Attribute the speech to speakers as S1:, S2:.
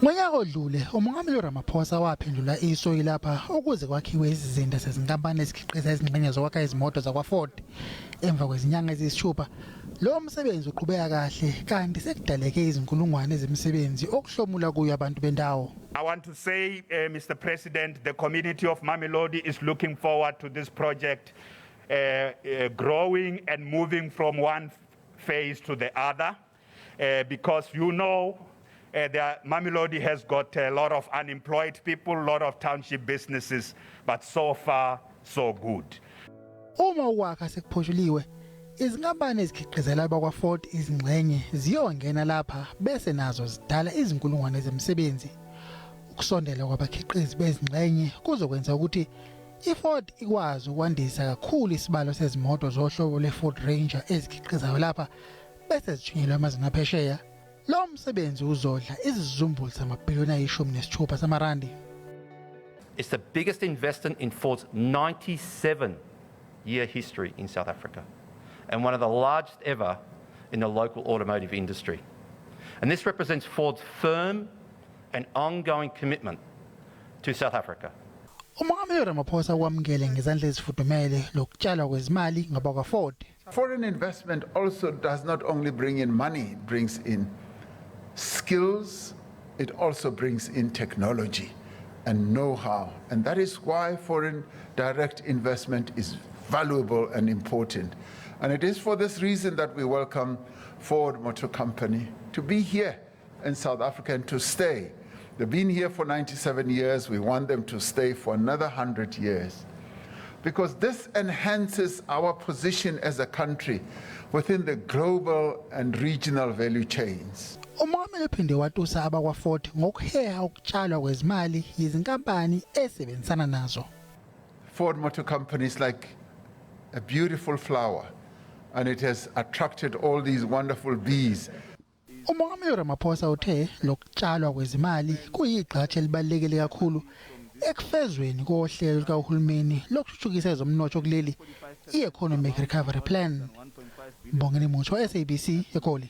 S1: Ngonyaka odlule umongameli Ramaphosa waphendula isoyi lapha ukuze kwakhiwe izizinda zezinkampani ezikhiqiza izingxenye zokwakha izimoto zakwaFord. Emva kwezinyanga eziyisithupha lo msebenzi uqhubeka kahle kanti sekudaleke izinkulungwane zemisebenzi okuhlomula kuyo abantu bendawo.
S2: I want to say, Mr. President, the community of Mamelodi is looking forward to this project growing and moving from one phase to the other because Mamelodi has got a lot of unemployed people, a lot of township businesses, but so far, so good.
S1: Uma ukwakha sekuphotshuliwe, izinkampani ezikhiqizela bakwaFord izingxenye ziyongena lapha bese nazo zidala izinkulungwane zemisebenzi. Ukusondela kwabakhiqizi bezingxenye kuzokwenza ukuthi iFord ikwazi ukwandisa kakhulu isibalo sezimoto zohlobo lweFord Ranger ezikhiqizayo lapha bese zithunyelwa emazweni aphesheya. Lo msebenzi uzodla izizumbulu zamabhiliyoni ayishumi samarandi.
S3: It's the biggest investment in Ford's 97-year history in South Africa and one of the largest ever in the local automotive industry. And this represents Ford's firm and ongoing commitment to South Africa.
S1: Umongameli Ramaphosa wamukele ngezandla ezifudumele lokutshalwa kwezimali ngabakwaFord.
S4: Foreign investment also does not only bring in money, it brings in skills, it also brings in technology and know-how. And that is why foreign direct investment is valuable and important. And it is for this reason that we welcome Ford Motor Company to be here in South Africa and to stay. They've been here for 97 years. We want them to stay for another 100 years. Because this enhances our position as a country within the global and regional value chains.
S1: Umongameli uphinde watusa abakwaFord ngokuheha ukutshalwa kwezimali yizinkampani esebenzisana nazo.
S4: Ford Motor Company is like a beautiful flower and it has attracted all these wonderful bees.
S1: Umongameli Ramaphosa uthe lokutshalwa kwezimali kuyigxathu elibalekile kakhulu ekufezweni kohlelo likahulumeni lokuthuthukisa ezomnotho kuleli i-Economic Recovery Plan. Mbongeni Mutsho, SABC, eGoli.